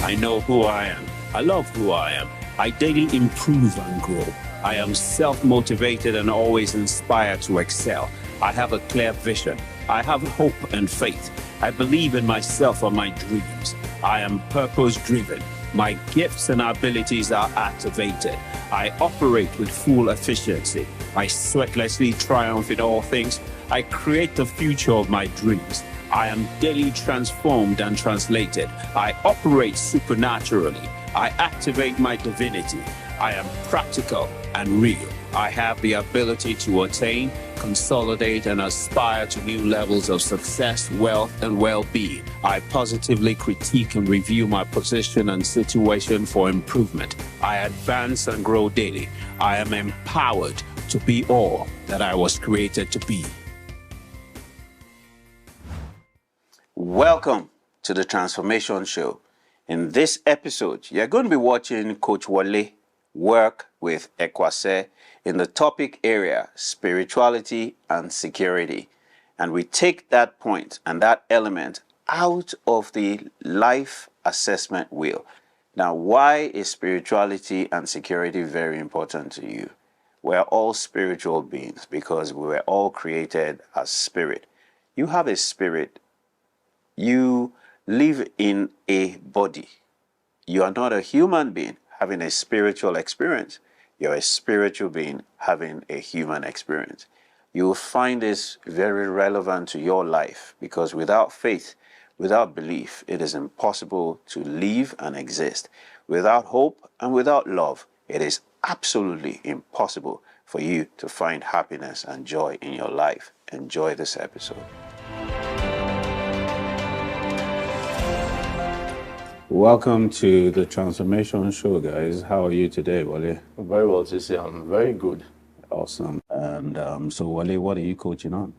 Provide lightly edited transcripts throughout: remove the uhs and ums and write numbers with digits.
I know who I am. I love who I am. I daily improve and grow. I am self-motivated and always inspired to excel. I have a clear vision. I have hope and faith. I believe in myself and my dreams. I am purpose-driven. My gifts and abilities are activated. I operate with full efficiency. I sweatlessly triumph in all things. I create the future of my dreams. I am daily transformed and translated. I operate supernaturally. I activate my divinity. I am practical and real. I have the ability to attain, consolidate, and aspire to new levels of success, wealth, and well-being. I positively critique and review my position and situation for improvement. I advance and grow daily. I am empowered to be all that I was created to be. Welcome to the Transformation Show. In this episode, you're going to be watching Coach Wole work with Ekwase in the topic area, spirituality and security. And we take that point and that element out of the life assessment wheel. Now, why is spirituality and security very important to you? We're all spiritual beings because we were all created as spirit. You have a spirit. You live in a body. You are not a human being having a spiritual experience. You're a spiritual being having a human experience. You will find this very relevant to your life because without faith, without belief, it is impossible to live and exist. Without hope and without love, it is absolutely impossible for you to find happiness and joy in your life. Enjoy this episode. Welcome to the Transformation Show, guys. How are you today, Wole? Very well, Jesse. I'm very good. Awesome. And so, Wole, what are you coaching on?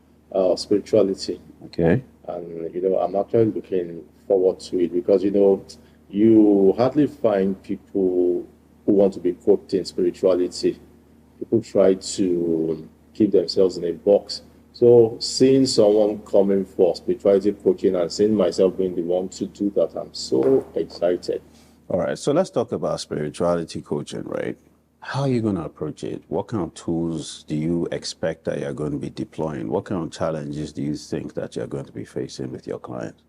Spirituality. Okay. And, I'm actually looking forward to it because, you hardly find people who want to be coached in spirituality. People try to keep themselves in a box. So seeing someone coming for spirituality coaching and seeing myself being the one to do that, I'm so excited. All right, so let's talk about spirituality coaching, right? How are you going to approach it? What kind of tools do you expect that you're going to be deploying? What kind of challenges do you think that you're going to be facing with your clients?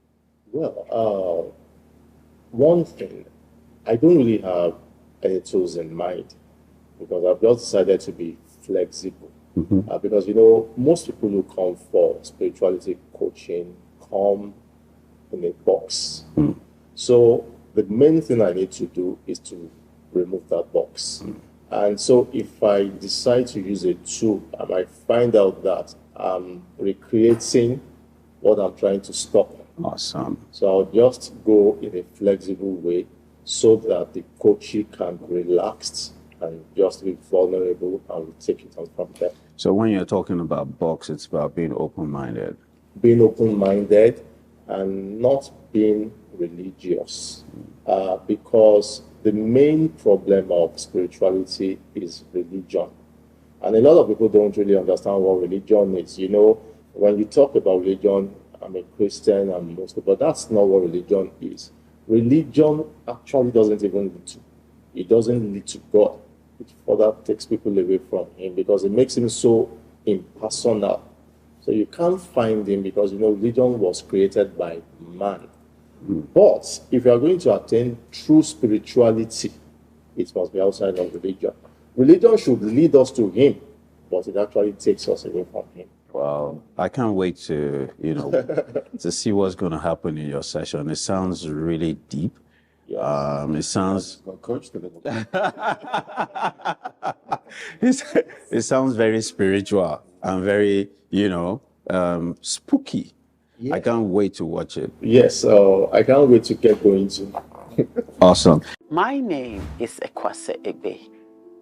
Well, one thing, I don't really have any tools in mind because I've just decided to be flexible. Because, most people who come for spirituality coaching come in a box. So the main thing I need to do is to remove that box. And so if I decide to use a tool, I might find out that I'm recreating what I'm trying to stop. Awesome. So I'll just go in a flexible way so that the coachee can relax and just be vulnerable and we'll take it on from there. So when you're talking about box, it's about being open-minded. Being open-minded and not being religious. Because the main problem of spirituality is religion. And a lot of people don't really understand what religion is. When you talk about religion, I'm a Christian, I'm Muslim, but that's not what religion is. Religion actually doesn't lead to God. It further takes people away from him because it makes him so impersonal. So you can't find him because, religion was created by man. But if you are going to attain true spirituality, it must be outside of religion. Religion should lead us to him, but it actually takes us away from him. Wow. I can't wait to, to see what's going to happen in your session. It sounds really deep. Yes. It sounds... Coach, it sounds very spiritual and very, spooky. Yeah. I can't wait to watch it. Yes, I can't wait to get going too. Awesome. My name is Ekwase Egbe,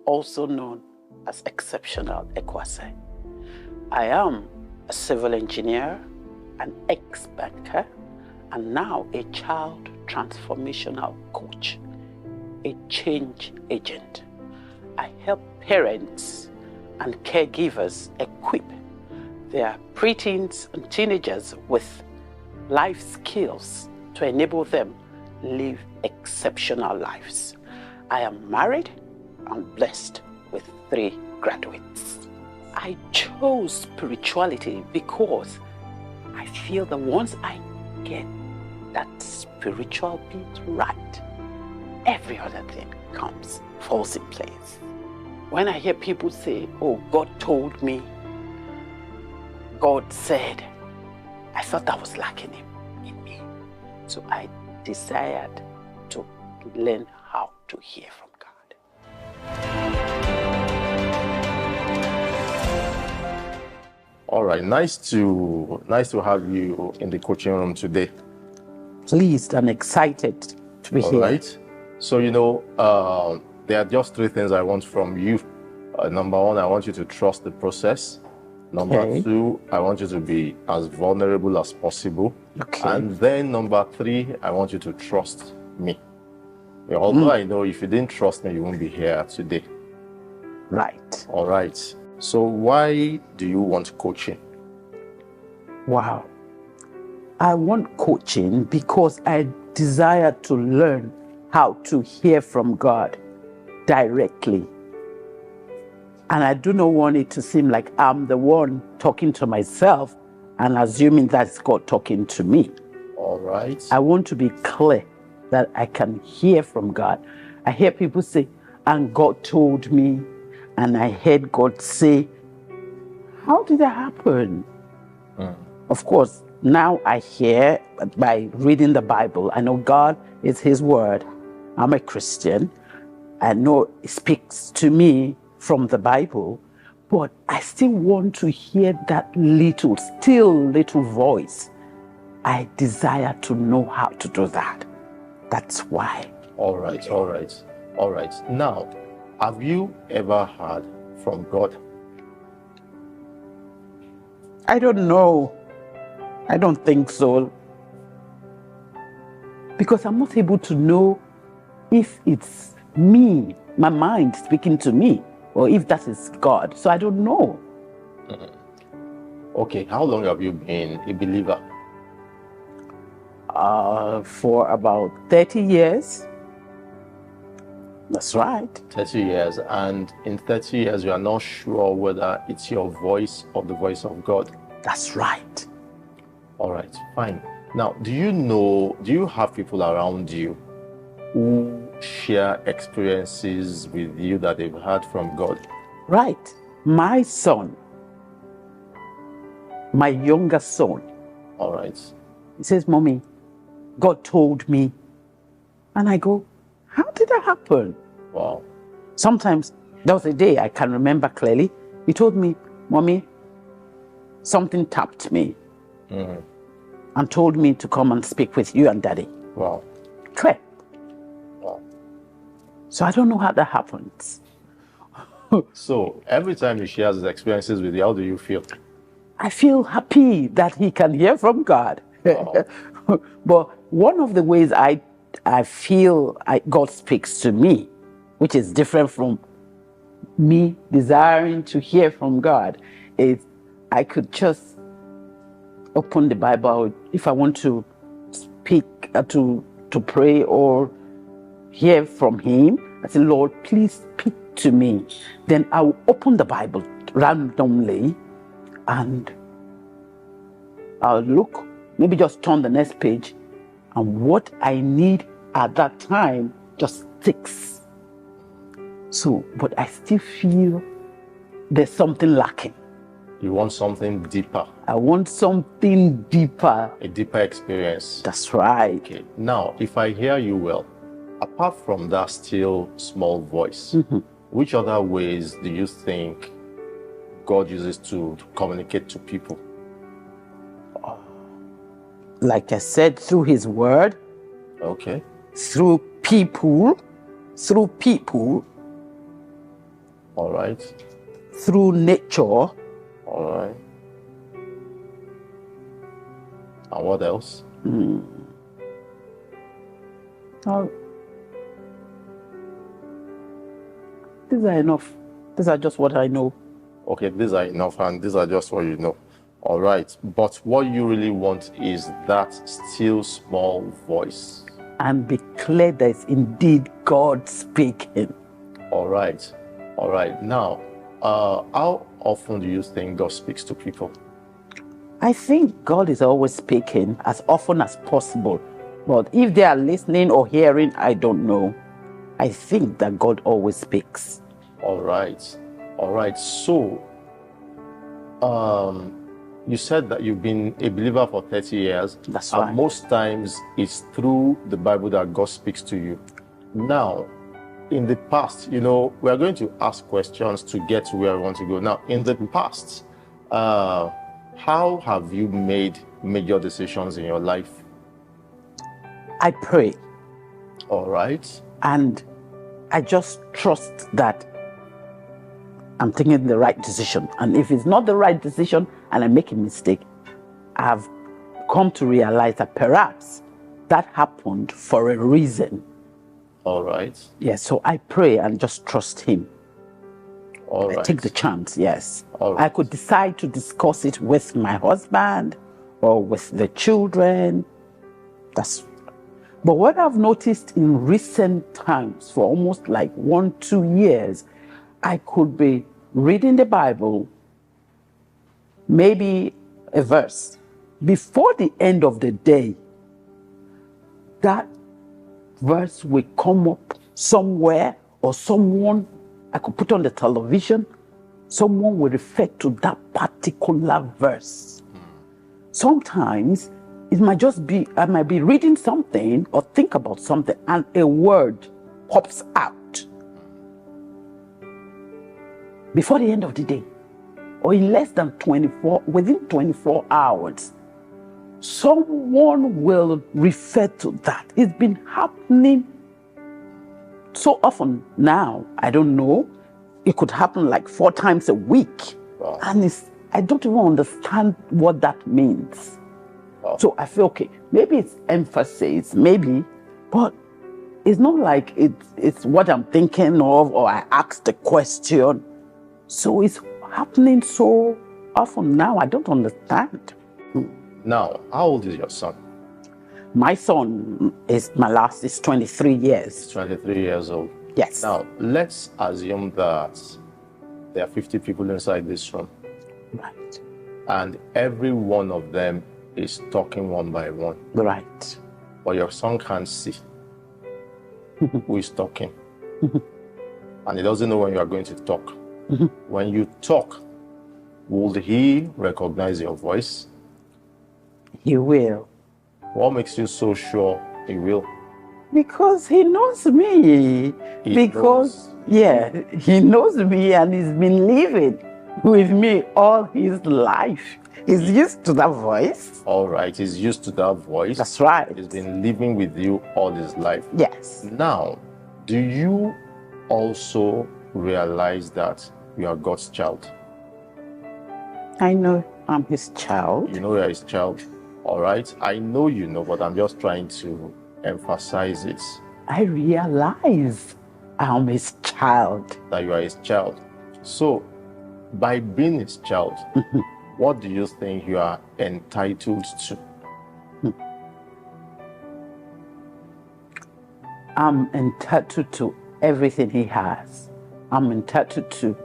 also known as Exceptional Ekwase. I am a civil engineer, an ex-banker, and now a child transformational coach, a change agent. I help parents and caregivers equip their preteens and teenagers with life skills to enable them live exceptional lives. I am married and blessed with 3 graduates. I chose spirituality because I feel that once I get that spiritual bit right, every other thing falls in place. When I hear people say, oh, God told me, God said, I felt that was lacking in me. So I desired to learn how to hear from God. All right, nice to have you in the coaching room today. Pleased and excited to be here. All right. So, there are just 3 things I want from you. Number 1, I want you to trust the process. Number 2, I want you to be as vulnerable as possible. Okay. And then number 3, I want you to trust me. Although I know if you didn't trust me, you won't be here today. Right. All right. So why do you want coaching? Wow. I want coaching because I desire to learn how to hear from God directly. And I do not want it to seem like I'm the one talking to myself and assuming that's God talking to me. All right. I want to be clear that I can hear from God. I hear people say, and God told me, and I heard God say, how did that happen? Of course, now I hear by reading the Bible. I know God is His word. I'm a Christian. I know it speaks to me from the Bible, but I still want to hear that still little voice. I desire to know how to do that. That's why. All right. Now, have you ever heard from God? I don't know. I don't think so. Because I'm not able to know if it's me, my mind speaking to me, or if that is God. So I don't know. Okay, how long have you been a believer? For about 30 years. That's right. 30 years. And in 30 years, you are not sure whether it's your voice or the voice of God. That's right. All right, fine. Now, do you have people around you who share experiences with you that they've heard from God? Right. My son, my younger son. All right. He says, Mommy, God told me. And I go, how did that happen? Wow. Sometimes, there was a day I can remember clearly. He told me, Mommy, something tapped me and told me to come and speak with you and Daddy. Wow. Clear. Wow. So I don't know how that happens. So every time he shares his experiences with you, how do you feel? I feel happy that he can hear from God. Wow. But one of the ways I feel God speaks to me, which is different from me desiring to hear from God, is I could just open the Bible if I want to speak, to pray or hear from Him. I say, Lord, please speak to me. Then I will open the Bible randomly and I'll look, maybe just turn the next page, and what I need at that time just sticks. So, but I still feel there's something lacking. You want something deeper. I want something deeper. A deeper experience. That's right. Okay. Now, if I hear you well, apart from that still small voice, which other ways do you think God uses to communicate to people? Like I said, through His word. Okay. Through people. All right. Through nature. All right. And what else? These are enough. These are just what I know. Okay, these are enough, and these are just what you know. All right. But what you really want is that still small voice. And be declare that it's indeed God speaking. All right. All right. Now, how often do you think God speaks to people? I think God is always speaking as often as possible. But if they are listening or hearing, I don't know. I think that God always speaks. All right. All right. So, you said that you've been a believer for 30 years. That's and right. most times it's through the Bible that God speaks to you. Now, in the past, we are going to ask questions to get to where we want to go. Now, in the past, how have you made major decisions in your life? I pray. All right. And I just trust that I'm taking the right decision. And if it's not the right decision and I make a mistake, I've come to realize that perhaps that happened for a reason. All right. Yes, so I pray and just trust him. All right. I take the chance, yes. All right. I could decide to discuss it with my husband or with the children. But what I've noticed in recent times, for almost like 1-2 years, I could be reading the Bible, maybe a verse. Before the end of the day, that verse will come up somewhere, or someone, I could put on the television, someone will refer to that particular verse. Sometimes it might just be, I might be reading something or think about something and a word pops out before the end of the day, or in less than within 24 hours. Someone will refer to that. It's been happening so often now. I don't know. It could happen like 4 times a week. Wow. And I don't even understand what that means. Wow. So I feel, okay, maybe it's emphasis, maybe, but it's not like it's what I'm thinking of, or I asked the question. So it's happening so often now, I don't understand. Now, how old is your son? My son is 23 years. He's 23 years old. Yes. Now, let's assume that there are 50 people inside this room. Right. And every one of them is talking one by one. Right. But your son can't see who is talking. And he doesn't know when you are going to talk. When you talk, will he recognize your voice? He will. What makes you so sure he will? Because he knows me. He knows me, and he's been living with me all his life. He's used to that voice. All right, he's used to that voice. That's right. He's been living with you all his life. Yes. Now, do you also realize that you are God's child? I know I'm his child. You know you are his child. All right. I know you know, but I'm just trying to emphasize it. I realize I'm his child. That you are his child. So, by being his child, what do you think you are entitled to? I'm entitled to everything he has. I'm entitled to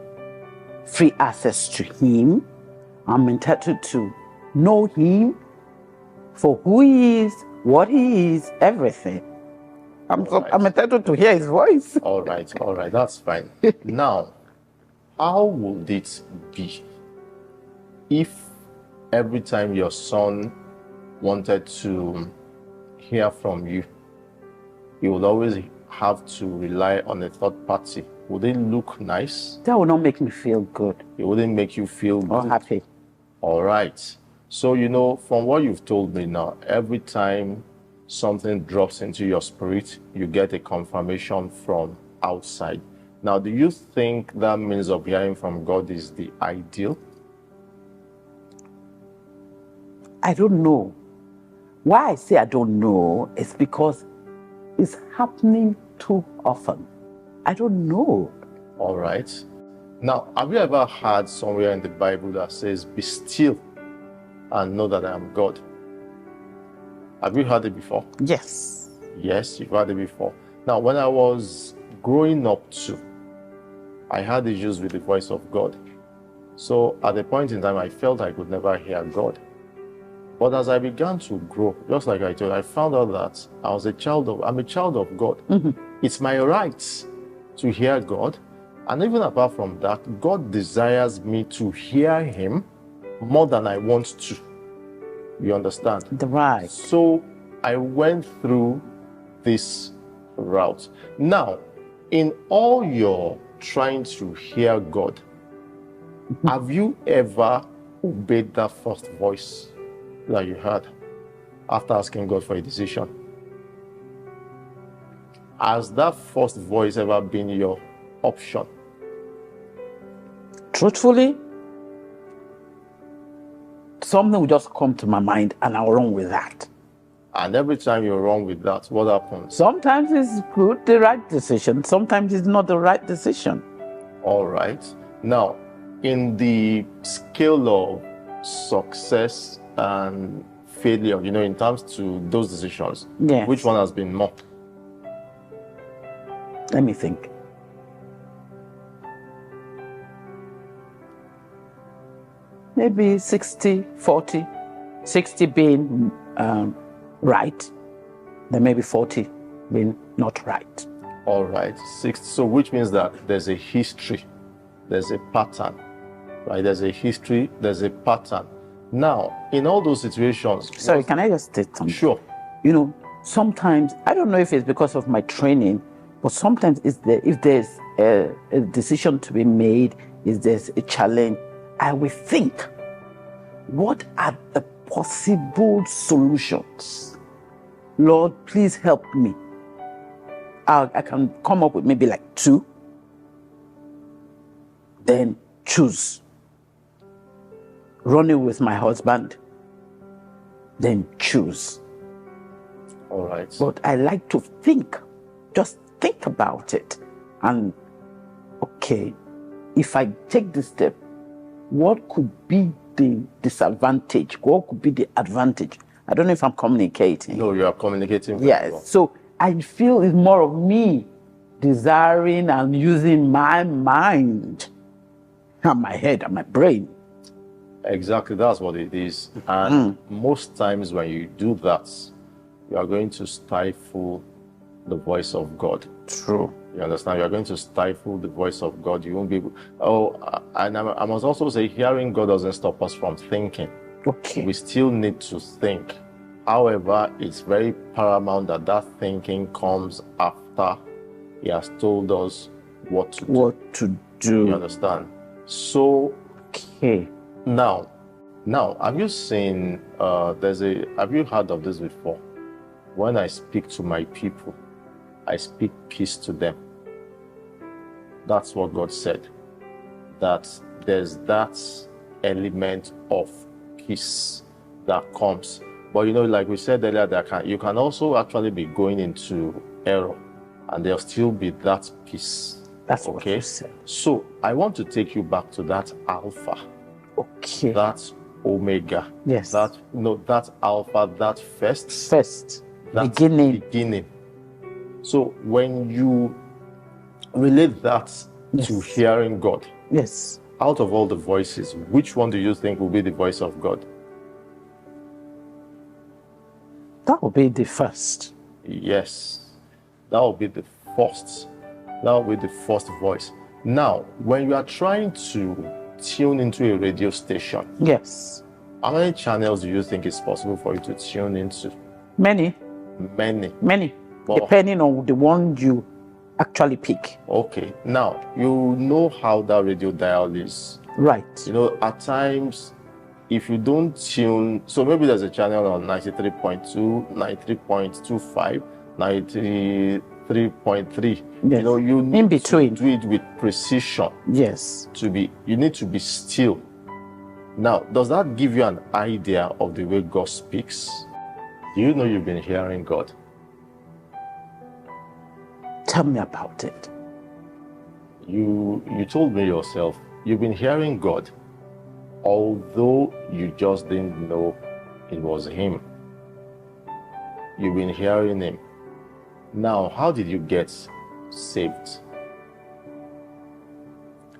free access to him. I'm entitled to know him for who he is, what he is, everything. I'm entitled to hear his voice. All right, that's fine. Now, how would it be if every time your son wanted to hear from you, you would always have to rely on a third party? Would it look nice? That would not make me feel good. It wouldn't make you feel good? Or happy. All right. So, from what you've told me now, every time something drops into your spirit, you get a confirmation from outside. Now, do you think that means of hearing from God is the ideal? I don't know. Why I say I don't know is because it's happening too often. I don't know. All right. Now, have you ever heard somewhere in the Bible that says, "Be still and know that I am God"? Have you heard it before? Yes. Yes, you've had it before. Now, when I was growing up too, I had issues with the voice of God. So at a point in time, I felt I could never hear God. But as I began to grow, just like I told you, I found out that I'm a child of God. It's my right to hear God. And even apart from that, God desires me to hear him more than I want to. You understand? Right. So I went through this route. Now, in all your trying to hear God, have you ever obeyed that first voice that you heard after asking God for a decision? Has that first voice ever been your option? Truthfully, something will just come to my mind and I'll run with that. And every time you're wrong with that, what happens? Sometimes it's good, the right decision. Sometimes it's not the right decision. All right. Now, in the scale of success and failure, in terms to those decisions, Yes. which one has been more? Let me think. Maybe 60-40. 60 being right, then maybe 40 being not right. All right. 60. So which means that there's a history, there's a pattern, right? There's a history, there's a pattern. Now, in all those situations... Sorry, can I just state something? Sure. Sometimes, I don't know if it's because of my training, but sometimes if there's a decision to be made, if there's a challenge, I will think, what are the possible solutions? Lord, please help me. I can come up with maybe like 2, then choose. Running with my husband, then choose. All right. But I like to think, just think about it. And, okay, if I take this step, what could be the disadvantage? What could be the advantage? I don't know if I'm communicating. No, you are communicating very Yes. well. So I feel it's more of me desiring and using my mind and my head and my brain. Exactly, that's what it is. And most times when you do that, you are going to stifle the voice of God. True. You understand? You are going to stifle the voice of God. You won't be able... and I must also say, hearing God doesn't stop us from thinking. Okay. We still need to think. However, it's very paramount that that thinking comes after he has told us what to do. What to do. You understand? So, Okay. Now, have you seen, have you heard of this before? When I speak to my people, I speak peace to them. That's what God said. That there's that element of peace that comes. But like we said earlier, you can also actually be going into error and there'll still be that peace. That's what you said. So I want to take you back to that alpha. Okay. That omega. Yes. That alpha, that first. That beginning. So when you relate that to hearing God, yes, out of all the voices, which one do you think will be the voice of God? That will be the first. Yes, that will be the first. That will be the first voice. Now, when you are trying to tune into a radio station, yes, how many channels do you think is possible for you to tune into? Many. Well, depending on the one you actually pick. Okay, now you know how that radio dial is. Right. At times, if you don't tune, so maybe there's a channel on 93.2, 93.25, 93.3. Yes. You need in between to do it with precision. Yes. You need to be still. Now, does that give you an idea of the way God speaks? Do you know you've been hearing God? Tell me about it. You told me yourself, you've been hearing God, although you just didn't know it was Him. You've been hearing Him. Now, how did you get saved?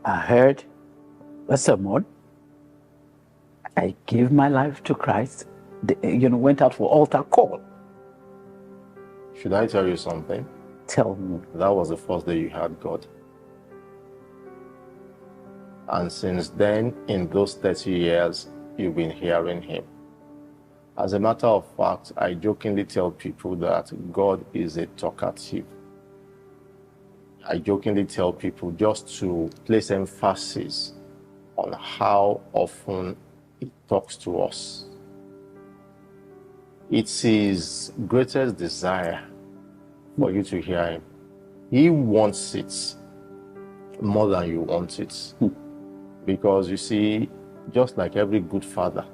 I heard a sermon. I gave my life to Christ. Went out for altar call. Should I tell you something? Tell me. That was the first day you had God. And since then, in those 30 years, you've been hearing him. As a matter of fact, I jokingly tell people that God is a talkative. I jokingly tell people just to place emphasis on how often he talks to us. It's his greatest desire for you to hear him. He wants it more than you want it. Because you see, just like every good father,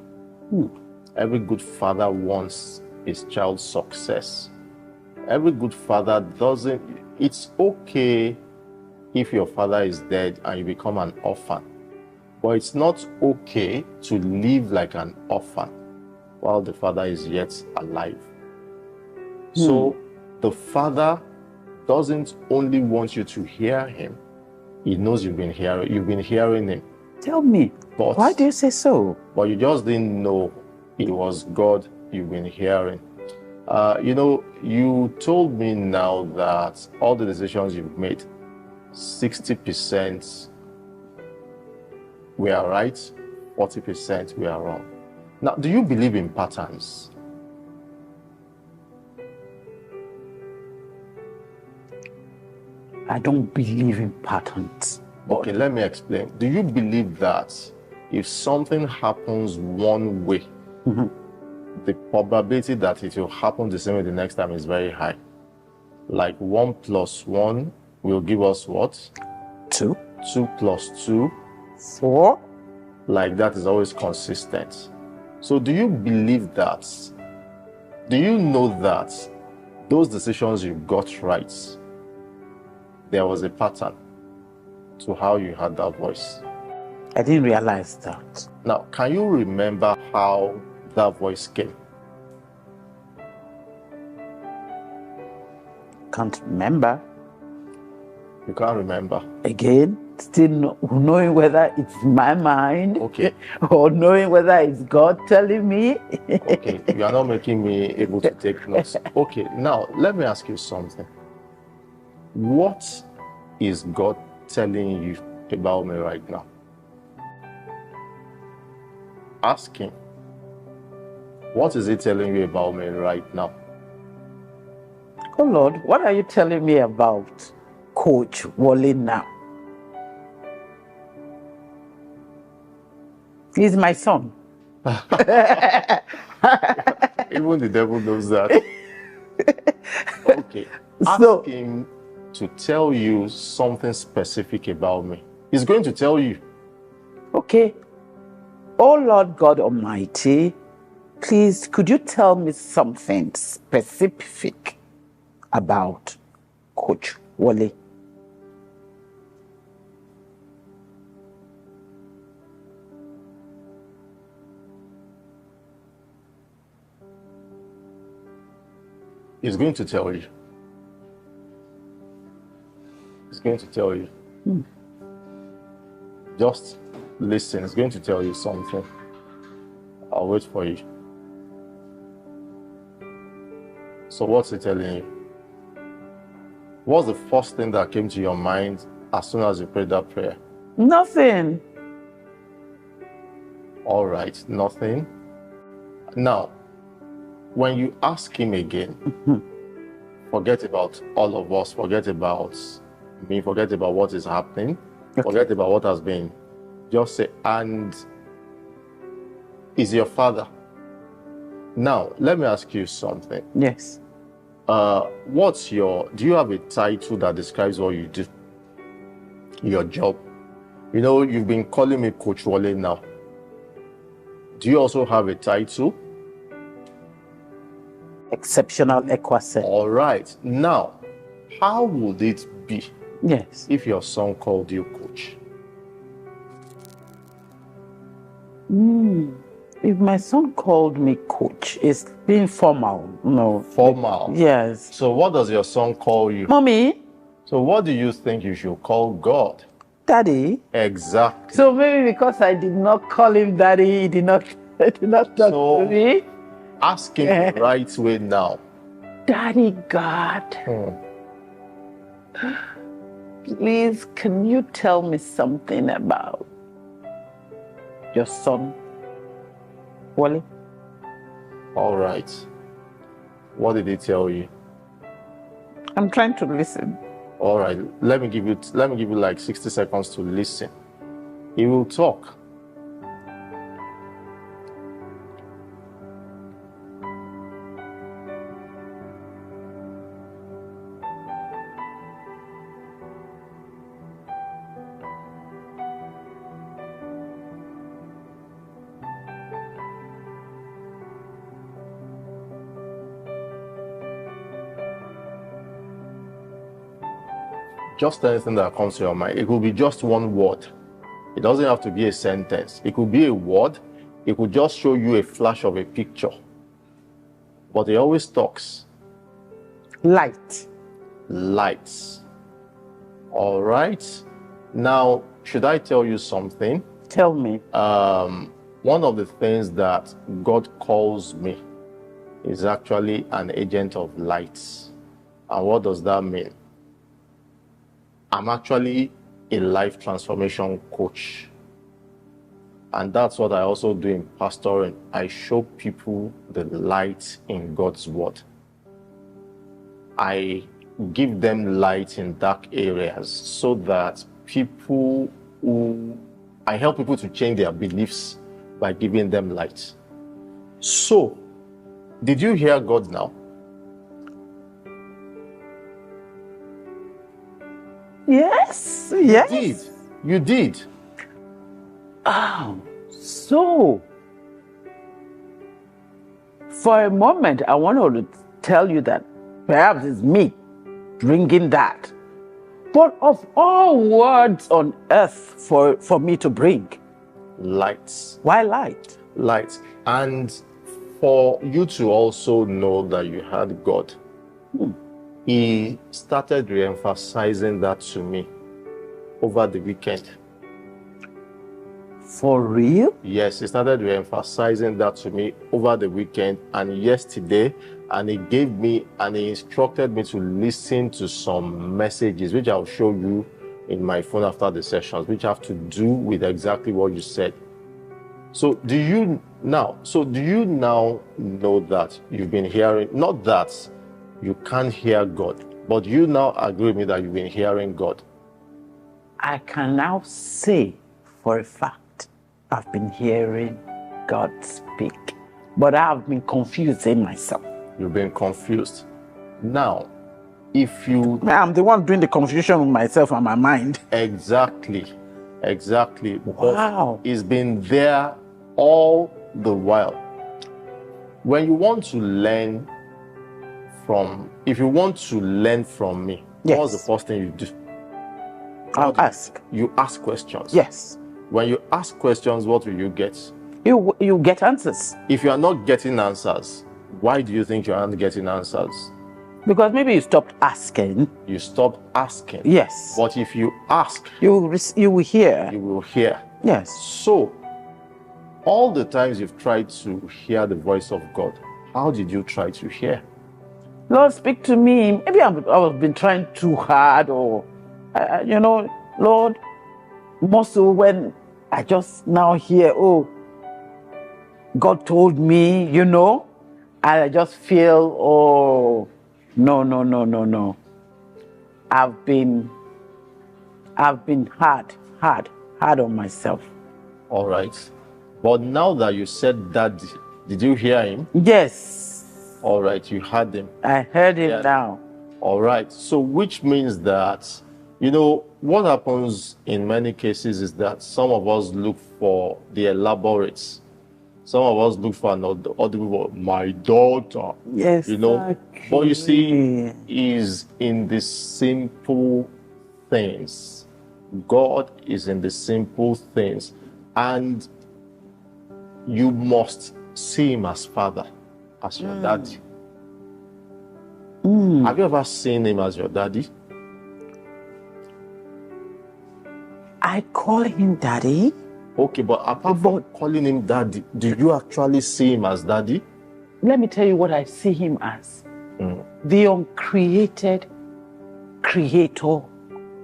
every good father wants his child's success. Every good father doesn't. It's okay if your father is dead and you become an orphan. But it's not okay to live like an orphan while the father is yet alive. So the father doesn't only want you to hear him, he knows you've been hearing him. Tell me, But why do you say so? But you just didn't know it was God you've been hearing. You told me now that all the decisions you've made, 60% were right, 40% were wrong. Now, do you believe in patterns? I don't believe in patterns. Okay, let me explain. Do you believe that if something happens one way, the probability that it will happen the same way the next time is very high? Like 1 + 1 will give us what? 2. 2 + 2. 4. Like that is always consistent. So do you believe that? Do you know that those decisions you got right, there was a pattern to how you had that voice? I didn't realize that. Now, can you remember how that voice came? Can't remember. You can't remember. Again, still knowing whether it's my mind, Okay. or knowing whether it's God telling me. Okay, you are not making me able to take notes. Okay, now let me ask you something. What is God telling you about me right now? Ask him. What is he telling you about me right now? Oh Lord, what are you telling me about Coach Wole now? He's my son. Even the devil knows that. Okay. Ask So- him to tell you something specific about me. He's going to tell you. Okay. Oh Lord God Almighty, please, could you tell me something specific about Coach Wole? He's going to tell you. He's going to tell you. Just listen. He's going to tell you something. I'll wait for you. So what's he telling you? What's the first thing that came to your mind as soon as you prayed that prayer? Nothing. All right, nothing. Now, when you ask him again, forget about all of us, forget about me, forget about what is happening, forget about what has been. Just say, and is your father. Now, let me ask you something. Yes. Do you have a title that describes what you do? Your job? You know, you've been calling me Coach Wole now. Do you also have a title? Exceptional Equase. All right. Now, how would it be Yes. if your son If my son called me coach, it's being formal. No. Formal. Yes. So what does your son call you? Mommy, So what do you think you should call God? Daddy. Exactly. So maybe because I did not call him Daddy, he did not talk to me. Ask him the right way now. Daddy God, please, can you tell me something about your son, Wole? All right. What did he tell you? I'm trying to listen. All right. Let me give you like 60 seconds to listen. He will talk. Just anything that comes to your mind. It could be just one word. It doesn't have to be a sentence. It could be a word. It could just show you a flash of a picture. But he always talks. Light. Lights. All right. Now, should I tell you something? Tell me. One of the things that God calls me is actually an agent of lights. And what does that mean? I'm actually a life transformation coach. And that's what I also do in pastoring. I show people the light in God's word. I give them light in dark areas so that I help people to change their beliefs by giving them light. So, did you hear God now? Yes, yes. You did. Oh, so for a moment, I wanted to tell you that perhaps it's me bringing that. But of all words on earth for me to bring, Lights. why light? Lights. And for you to also know that you had God, he started re-emphasizing that to me over the weekend. For real? Yes, he started re-emphasizing that to me over the weekend and yesterday, and he gave me and he instructed me to listen to some messages, which I'll show you in my phone after the sessions, which have to do with exactly what you said. So do you now know that you've been hearing, not that you can't hear God, but you now agree with me that you've been hearing God? I can now say for a fact I've been hearing God speak, but I've been confused in myself. You've been confused. Now, if you... I'm the one doing the confusion with myself and my mind. Exactly. Wow. But it's been there all the while. When you want to learn if you want to learn from me, yes, what's the first thing you do? I'll ask. You ask questions. Yes. When you ask questions, what will you get? You get answers. If you are not getting answers, why do you think you aren't getting answers? Because maybe you stopped asking. You stopped asking. Yes. But if you ask, you will hear. You will hear. Yes. So, all the times you've tried to hear the voice of God, how did you try to hear? Lord, speak to me. Maybe I've been trying too hard, or, Lord, more so when I just now hear, oh, God told me, and I just feel, oh, no. I've been hard on myself. All right. But now that you said that, did you hear him? Yes. All right, you heard him. I heard him now. All right. So which means that, what happens in many cases is that some of us look for the elaborates. Some of us look for an audible, my daughter. Yes. But you see, is in the simple things. God is in the simple things. And you must see him as father, as your daddy. Have you ever seen him as your daddy? I call him daddy. Okay, but apart from calling him daddy, do you actually see him as daddy? Let me tell you what I see him as. The uncreated creator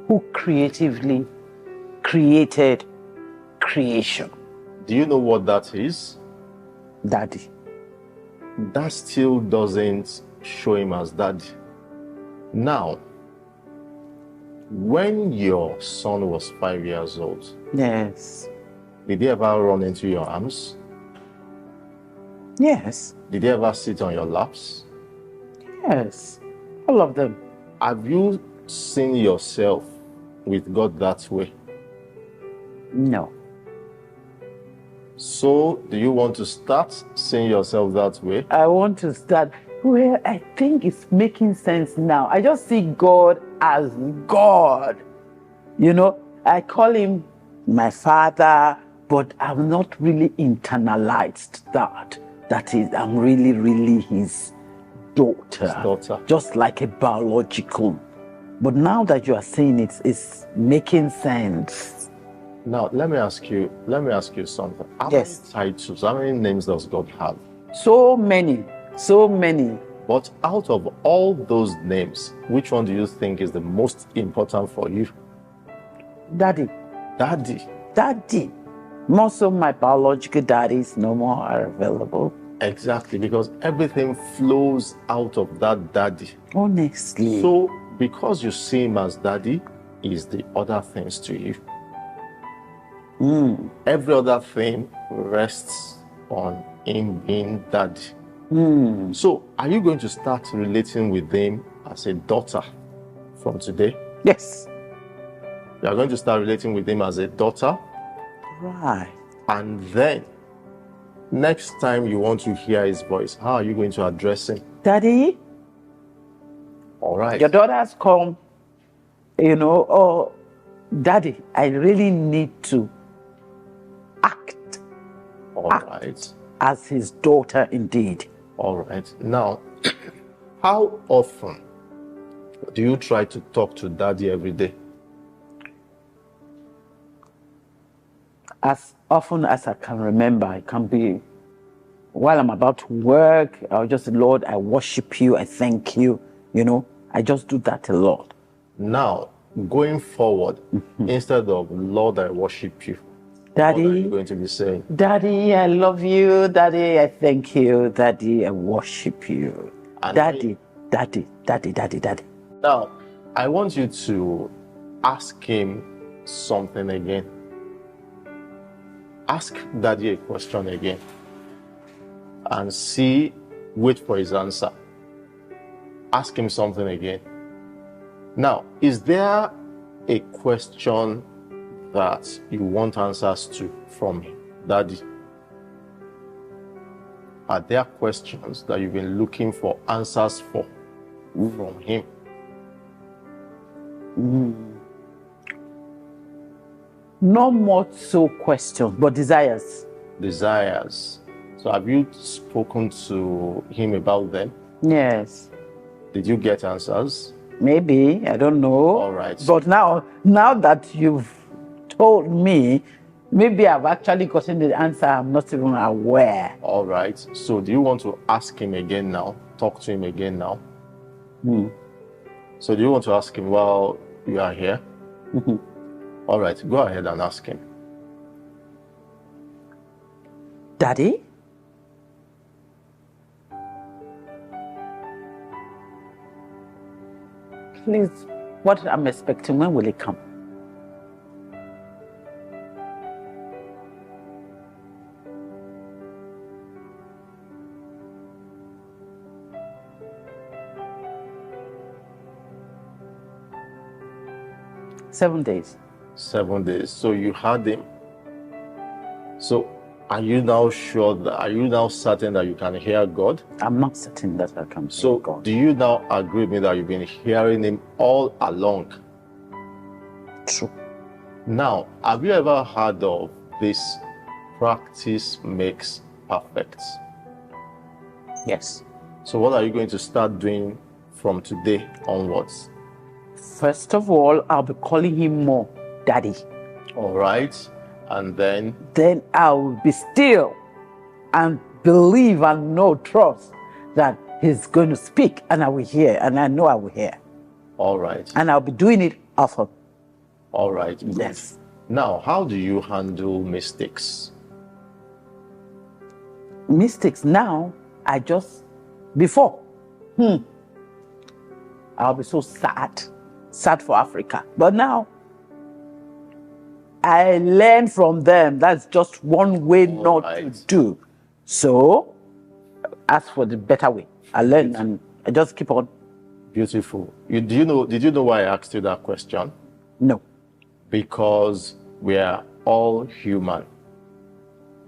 who creatively created creation. Do you know what that is? Daddy. That still doesn't show him as daddy. Now, when your son was 5 years old, Yes. did he ever run into your arms? Yes. Did he ever sit on your laps? Yes. All of them. Have you seen yourself with God that way? No. So, do you want to start seeing yourself that way? I want to start. Well, I think it's making sense now. I just see God as God. You know, I call him my father, but I've not really internalized that. That is, I'm really, really his daughter. Just like a biological. But now that you are saying it, it's making sense. Now, let me ask you something. How many titles, how many names does God have? So many. So many. But out of all those names, which one do you think is the most important for you? Daddy. Daddy. Daddy. Most of my biological daddies no more are available. Exactly, because everything flows out of that daddy. Honestly. So, because you see him as daddy, is the other things to you. Every other thing rests on him being daddy. So, are you going to start relating with him as a daughter from today? Yes. You are going to start relating with him as a daughter. Right. And then, next time you want to hear his voice, how are you going to address him? Daddy? All right. Your daughter has come, you know, oh, Daddy, I really need to act. All right. As his daughter indeed. All right. Now, how often do you try to talk to daddy every day? As often as I can remember. It can be while I'm about to work. I'll just say, Lord, I worship you. I thank you. You know, I just do that a lot. Now, going forward, instead of Lord, I worship you, Daddy, what are you going to be saying? Daddy, I love you. Daddy, I thank you. Daddy, I worship you. And Daddy, Daddy, Daddy, Daddy, Daddy. Now, I want you to ask him something again. Ask daddy a question again. And wait for his answer. Ask him something again. Now, is there a question that you want answers to from him, daddy? Are there questions that you've been looking for answers for from him? No more so questions, but desires. Desires. So have you spoken to him about them? Yes. Did you get answers? Maybe, I don't know. All right. But now that you've told me, maybe I've actually gotten the answer. I'm not even aware. All right. So do you want to ask him again now? Talk to him again now? So do you want to ask him while you are here? All right. Go ahead and ask him. Daddy? Please, what I'm expecting, when will it come? Seven days. 7 days. So you had him. So are you now certain that you can hear God? I'm not certain that I can hear So God. do you now agree with me that you've been hearing him all along? True. Now, have you ever heard of this practice makes perfect. Yes. So what are you going to start doing from today onwards? First of all, I'll be calling him more Daddy. All right. And then I will be still and believe and know, trust that he's going to speak and I will hear, and I know I will hear. all right. And I'll be doing it often. All right. Good. Yes. Now, how do you handle mistakes? Mistakes now, before, I'll be so sad for Africa. But now, I learn from them. That's just one way not to do. So, ask for the better way. I learn and I just keep on. Beautiful. Did you know why I asked you that question? No. Because we are all human.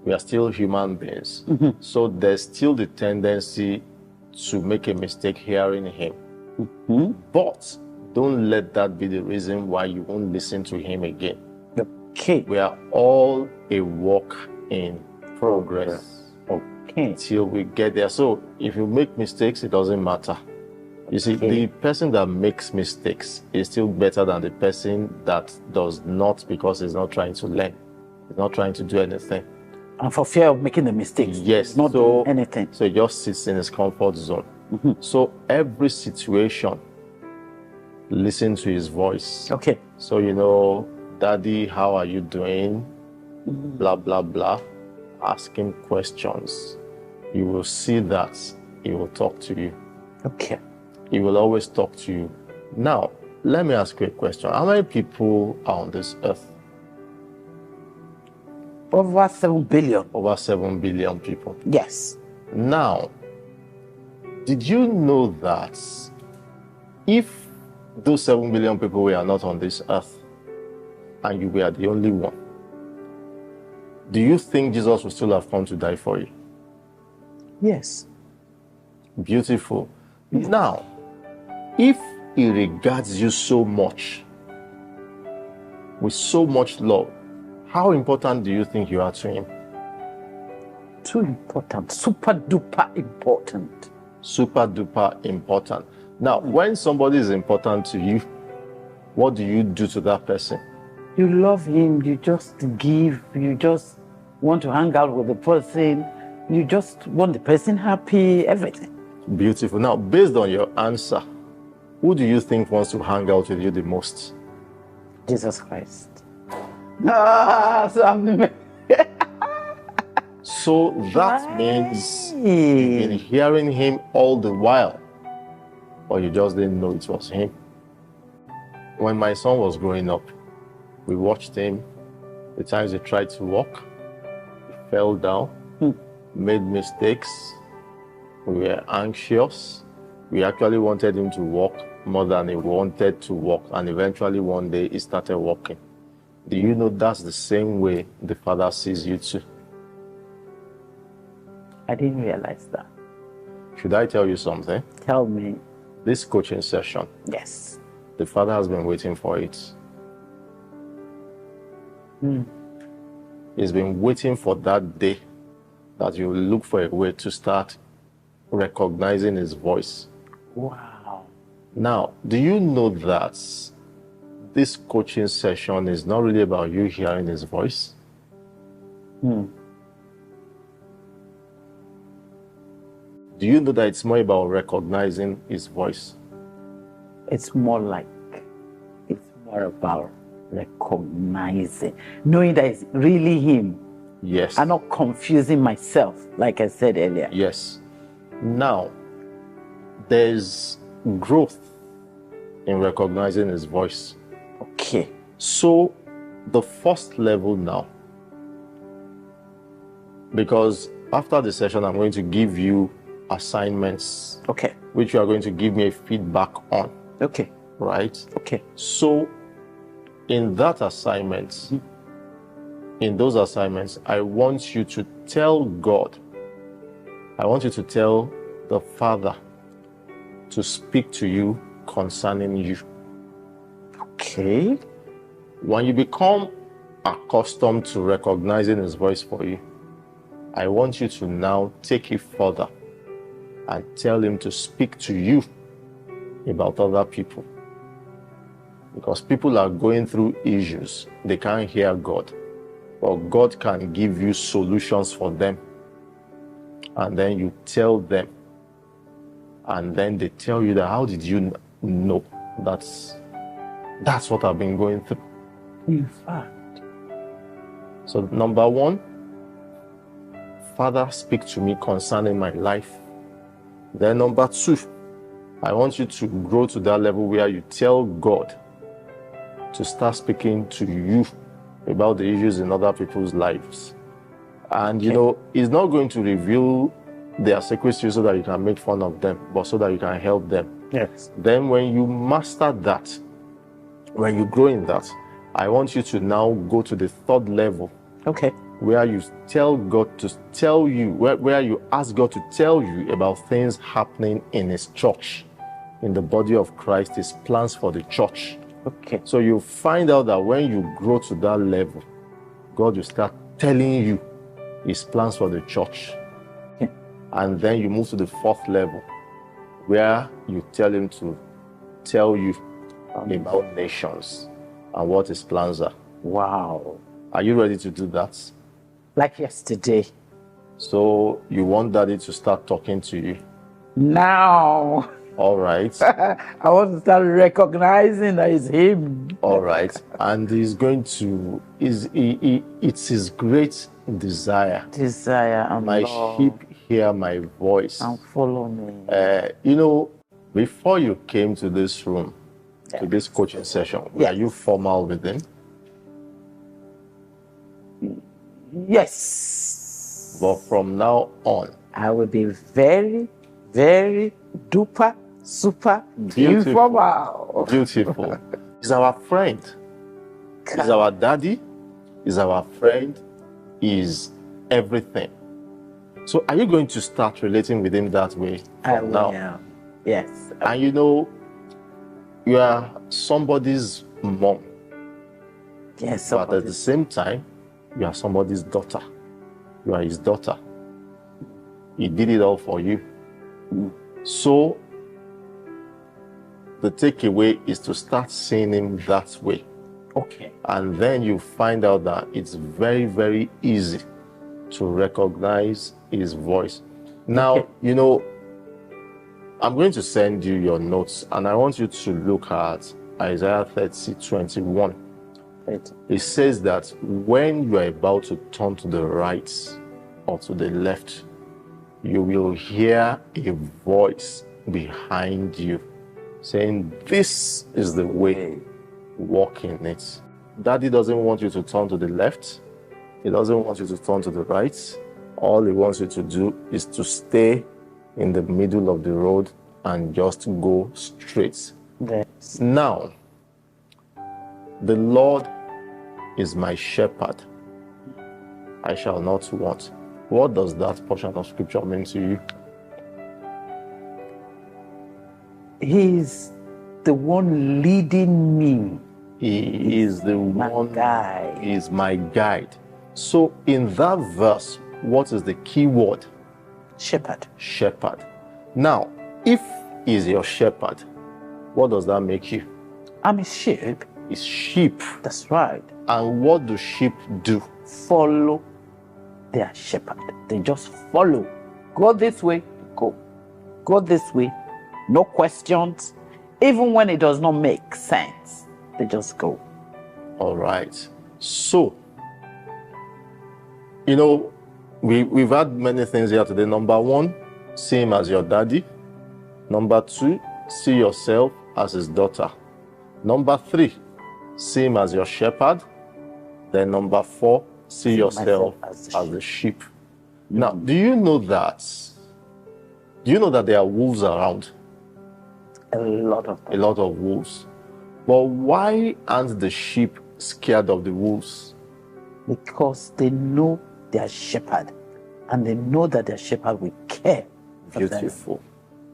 We are still human beings. So there's still the tendency to make a mistake hearing him. But don't let that be the reason why you won't listen to him again. Okay. We are all a work in progress. Okay. Till we get there. So if you make mistakes, it doesn't matter. You see, the person that makes mistakes is still better than the person that does not, because he's not trying to learn. He's not trying to do anything. And for fear of making the mistakes. Yes. Not doing anything. So he just sits in his comfort zone. So every situation, listen to his voice. Okay. So, Daddy, how are you doing? Blah, blah, blah. Ask him questions. You will see that he will talk to you. Okay. He will always talk to you. Now, let me ask you a question. How many people are on this earth? Over 7 billion. Over 7 billion people. Yes. Now, did you know that if those 7 billion people were not on this earth and you were the only one, do you think Jesus would still have come to die for you? Yes. Beautiful. Now, if he regards you so much, with so much love, how important do you think you are to him? Too important. Super duper important. Super duper important. Now, when somebody is important to you, what do you do to that person? You love him, you just give, you just want to hang out with the person, you just want the person happy, everything. Beautiful. Now, based on your answer, who do you think wants to hang out with you the most? Jesus Christ. So that means you've been hearing him all the while, or you just didn't know it was him. When my son was growing up, we watched him. The times he tried to walk, he fell down, made mistakes. We were anxious. We actually wanted him to walk more than he wanted to walk, and eventually one day he started walking. Do you know that's the same way the Father sees you too? I didn't realize that. Should I tell you something? Tell me. This coaching session, Yes. the Father has been waiting for it. He's been waiting for that day that you look for a way to start recognizing his voice. Wow. Now, do you know that this coaching session is not really about you hearing his voice? Do you know that it's more about recognizing his voice? It's more about recognizing, knowing that it's really him. Yes. I'm not confusing myself, like I said earlier. Yes. Now, there's growth in recognizing his voice. Okay. So, the first level now, because after the session, I'm going to give you assignments. Okay. Which you are going to give me a feedback on. Okay. Right? Okay. So, in that assignment, in those assignments, I want you to tell God, I want you to tell the Father to speak to you concerning you. Okay. When you become accustomed to recognizing his voice for you, I want you to now take it further and tell him to speak to you about other people. Because people are going through issues. They can't hear God. But God can give you solutions for them. And then you tell them. And then they tell you that, how did you know? That's what I've been going through. In fact. So number one, Father, speak to me concerning my life. Then number two, I want you to grow to that level where you tell God to start speaking to you about the issues in other people's lives. And you know, He's not going to reveal their secrets to you so that you can make fun of them, but so that you can help them. Yes. Then when you master that, when you grow in that, I want you to now go to the third level. Okay. Where you tell God to tell you, where you ask God to tell you about things happening in His church, in the body of Christ, His plans for the church. Okay. So you find out that when you grow to that level, God will start telling you His plans for the church. Okay. And then you move to the fourth level, where you tell Him to tell you about nations and what His plans are. Wow. Are you ready to do that? Like yesterday. So you want Daddy to start talking to you? Now. All right. I want to start recognizing that it's Him. All right. And He's going to, it's His great desire. And my love. sheep hear my voice. And follow me. You know, before you came to this room, to this coaching session, were you formal with Him? Yes. But from now on, I will be very, very duper, super, Beautiful. informal. Beautiful. He's our friend. He's our daddy. He's our friend. He's everything. So are you going to start relating with Him that way from now? Yes. And you know, you are somebody's mom. Yes. But at the same time, you are somebody's daughter. You are His daughter. He did it all for you. So, the takeaway is to start seeing Him that way. Okay. And then you find out that it's very, very easy to recognize His voice. Now, you know, I'm going to send you your notes, and I want you to look at Isaiah 30:21. It says that when you are about to turn to the right or to the left, you will hear a voice behind you saying, "This is the way, walk in it." Daddy doesn't want you to turn to the left. He doesn't want you to turn to the right. All He wants you to do is to stay in the middle of the road and just go straight. Yes. Now, the Lord is my shepherd. I shall not want. What does that portion of scripture mean to you? He's the one leading me. He is the one guide. He is my guide. So in that verse, what is the key word? Shepherd. Shepherd. Now, if He is your shepherd, what does that make you? I'm a sheep. It's sheep. That's right. And what do sheep do? Follow their shepherd. They just follow. Go this way, go. Go this way. No questions. Even when it does not make sense, they just go. All right. So, you know, we've had many things here today. Number one, see Him as your daddy. Number two, see yourself as His daughter. Number three, see Him as your shepherd. Then number four, see yourself as the sheep. Now, do you know that there are wolves around? A lot of them. A lot of wolves. But why aren't the sheep scared of the wolves? Because they know their shepherd, and they know that their shepherd will care for them. Beautiful.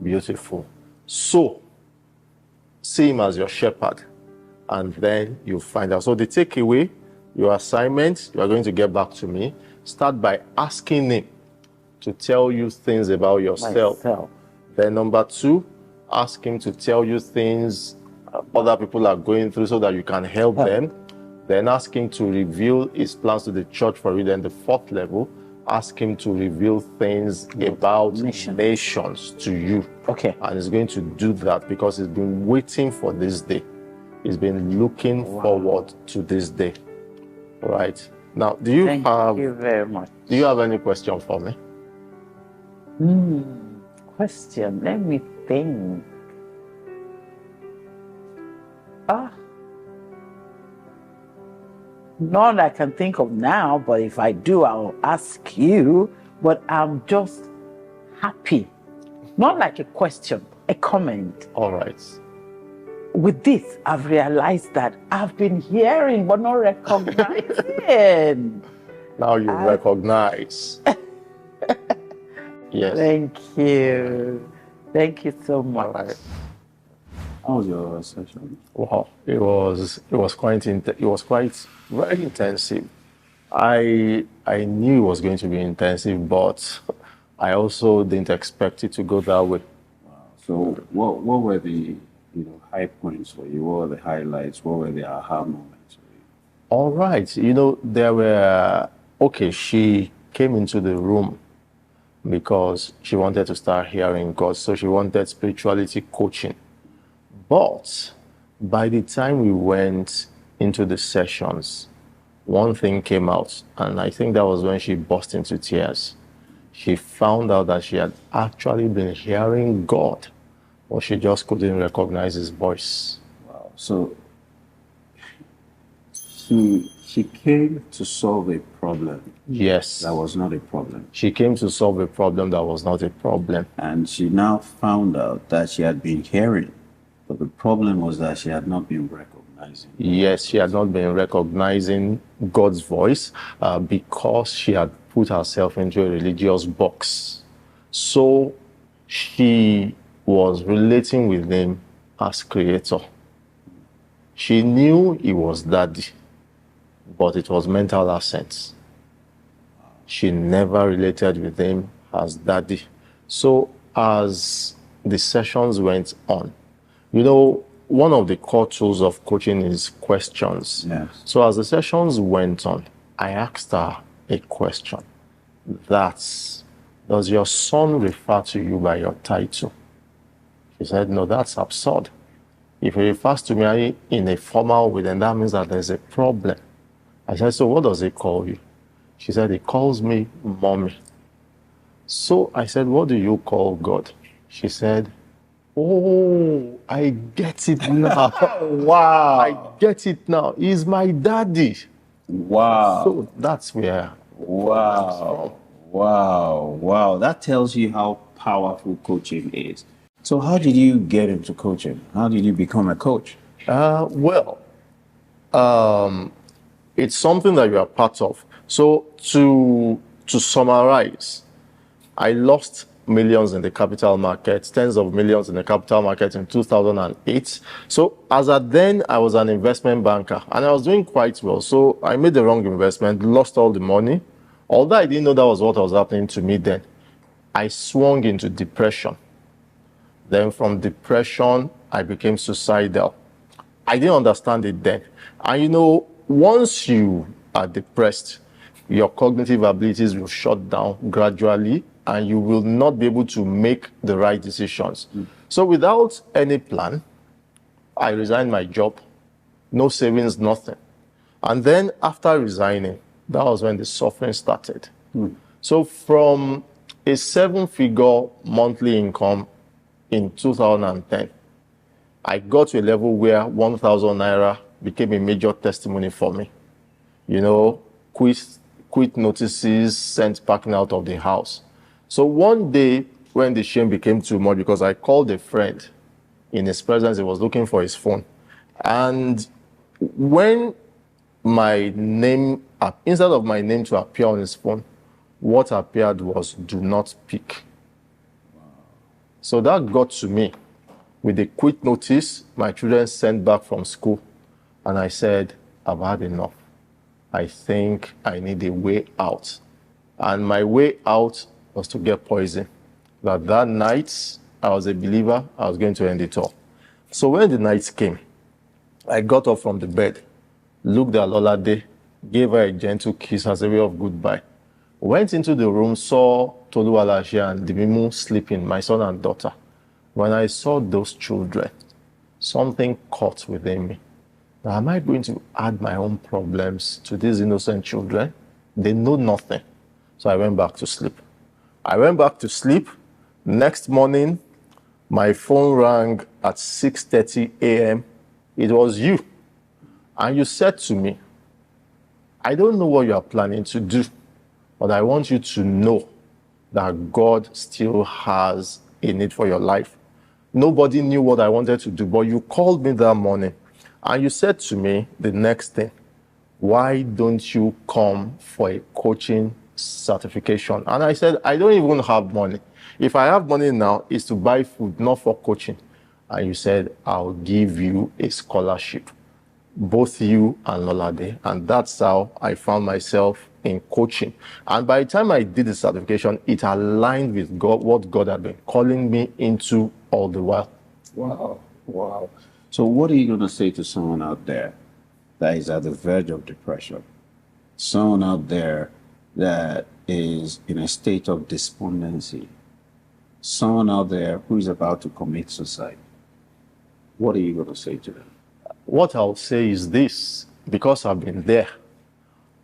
Beautiful. So, see Him as your shepherd, and then you find out. So the takeaway, Your assignment, you are going to get back to me. Start by asking him to tell you things about yourself. Then number 2, ask him to tell you things other people are going through so that you can help them. Then ask him to reveal his plans to the church for you. Then the 4th level, ask him to reveal things about nations to you. Okay. And he's going to do that because he's been waiting for this day. He's been looking forward to this day. All right. Now, do you Thank you very much. Do you have any question for me? Question. Let me think. None I can think of now, but if I do, I'll ask you. But I'm just happy. Not like a question, a comment. All right. With this, I've realized that I've been hearing but not recognizing. Now you recognize. Yes. Thank you. Thank you so much. All right. How was your session? Wow, it was quite very intensive. I knew it was going to be intensive, but I also didn't expect it to go that way. Wow. So what were the high points for you? What were the highlights? What were the aha moments for you? All right, there were she came into the room because she wanted to start hearing God, so she wanted spirituality coaching. But by the time we went into the sessions, one thing came out, and I think that was when she burst into tears. She found out that she had actually been hearing God, but she just couldn't recognize his voice. Wow. So she came to solve a problem. Yes. That was not a problem. She came to solve a problem that was not a problem. And she now found out that she had been hearing, but the problem was that she had not been recognizing. Yes, she had not been recognizing God's voice because she had put herself into a religious box. So she was relating with him as creator. She knew he was daddy, but it was mental assent. She never related with him as daddy. So as the sessions went on, one of the core tools of coaching is questions. Yes. So as the sessions went on, I asked her a question. Does your son refer to you by your title? She said, no, that's absurd. If he refers to me in a formal way, then that means that there's a problem. I said, so what does he call you? She said, he calls me mommy. So I said, what do you call God? She said, oh, I get it now. Wow. I get it now. He's my daddy. Wow. So that's where. Wow. Wow. That tells you how powerful coaching is. So how did you get into coaching? How did you become a coach? It's something that you are part of. So to summarize, I lost millions in the capital market, tens of millions in the capital market in 2008. So as at then, I was an investment banker and I was doing quite well. So I made the wrong investment, lost all the money. Although I didn't know that was what was happening to me then, I swung into depression. Then from depression, I became suicidal. I didn't understand it then. And once you are depressed, your cognitive abilities will shut down gradually and you will not be able to make the right decisions. So without any plan, I resigned my job, no savings, nothing. And then after resigning, that was when the suffering started. So from a 7-figure monthly income in 2010, I got to a level where 1,000 naira became a major testimony for me. Quit notices sent packing out of the house. So one day when the shame became too much, because I called a friend in his presence, he was looking for his phone. And when my name, instead of my name to appear on his phone, what appeared was do not pick. So that got to me. With a quit notice, my children sent back from school. And I said, I've had enough. I think I need a way out. And my way out was to get poison. That night, I was a believer, I was going to end it all. So when the night came, I got up from the bed, looked at Lolade, gave her a gentle kiss as a way of goodbye. Went into the room, saw Tolu Alashe and Dimimu sleeping, my son and daughter. When I saw those children, something caught within me. Now, am I going to add my own problems to these innocent children? They know nothing. So I went back to sleep. Next morning, my phone rang at 6:30 a.m. It was you. And you said to me, I don't know what you are planning to do, but I want you to know that God still has a need for your life. Nobody knew what I wanted to do, but you called me that morning and you said to me the next thing, why don't you come for a coaching certification? And I said, I don't even have money. If I have money now, it's to buy food, not for coaching. And you said, I'll give you a scholarship, both you and Lolade. And that's how I found myself in coaching. And by the time I did the certification, it aligned with God, what God had been calling me into all the while. Wow. Wow. So what are you going to say to someone out there that is at the verge of depression? Someone out there that is in a state of despondency? Someone out there who is about to commit suicide? What are you going to say to them? What I'll say is this, because I've been there,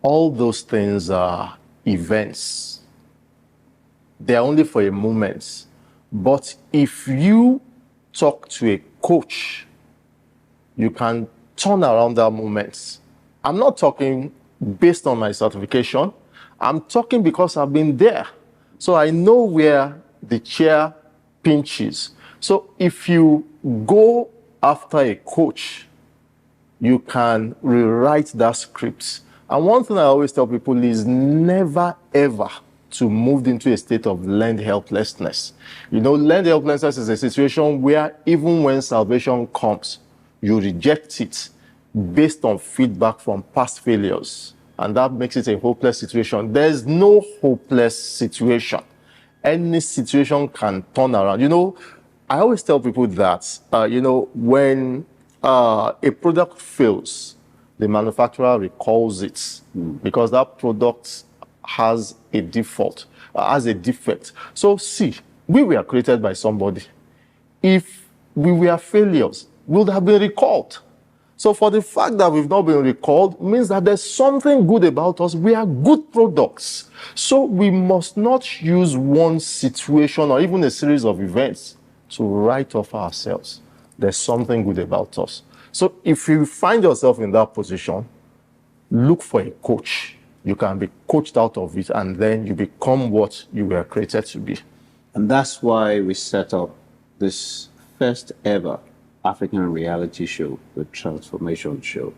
all those things are events. They're only for a moment. But if you talk to a coach, you can turn around that moment. I'm not talking based on my certification. I'm talking because I've been there. So I know where the chair pinches. So if you go after a coach, you can rewrite that script. And one thing I always tell people is never, ever to move into a state of learned helplessness. You know, learned helplessness is a situation where even when salvation comes, you reject it based on feedback from past failures. And that makes it a hopeless situation. There's no hopeless situation. Any situation can turn around. You know, I always tell people that, when a product fails, the manufacturer recalls it because that product has a default, has a defect. So see, we were created by somebody. If we were failures, we would have been recalled. So for the fact that we've not been recalled means that there's something good about us. We are good products. So we must not use one situation or even a series of events to write off ourselves. There's something good about us. So if you find yourself in that position, look for a coach. You can be coached out of it, and then you become what you were created to be. And that's why we set up this first ever African reality show, the Transformation Show,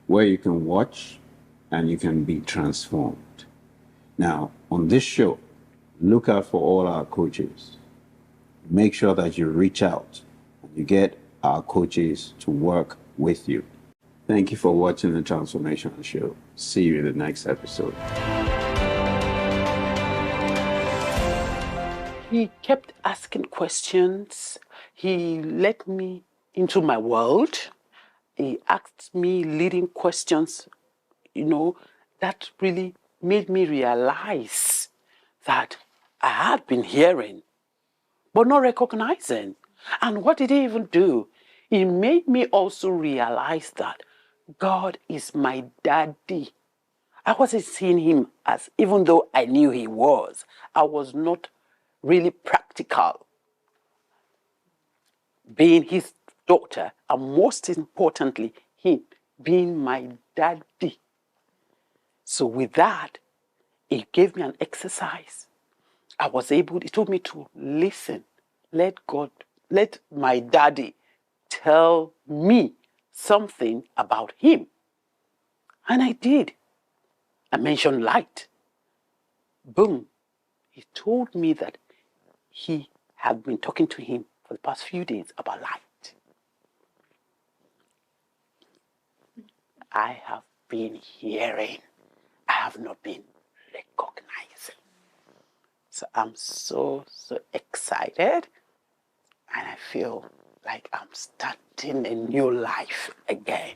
where you can watch and you can be transformed. Now, on this show, look out for all our coaches. Make sure that you reach out and you get our coaches to work with you. Thank you for watching the Transformation Show. See you in the next episode. He kept asking questions. He let me into my world. He asked me leading questions, that really made me realize that I had been hearing, but not recognizing. And what did he even do? He made me also realize that God is my daddy. I wasn't seeing him as, even though I knew he was, I was not really practical. Being his daughter, and most importantly, him being my daddy. So with that, he gave me an exercise. He told me to listen. Let my daddy tell me something about him. And I did. I mentioned light. Boom. He told me that he had been talking to him for the past few days about light. I have been hearing. I have not been recognizing. So I'm so excited, and I feel like I'm starting a new life again.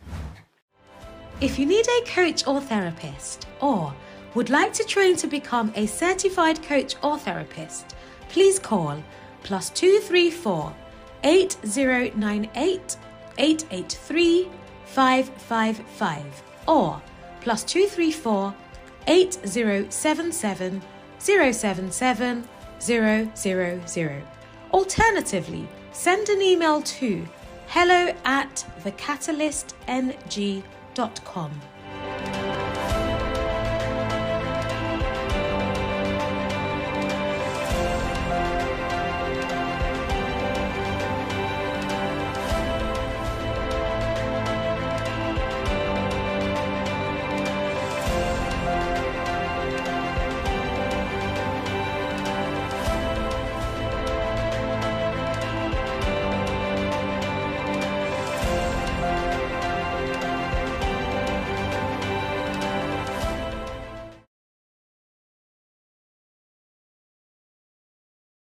If you need a coach or therapist, or would like to train to become a certified coach or therapist, please call +234 8098 883 555 or +234 8077 077 000. Alternatively, send an email to hello@thecatalyst.ng.com.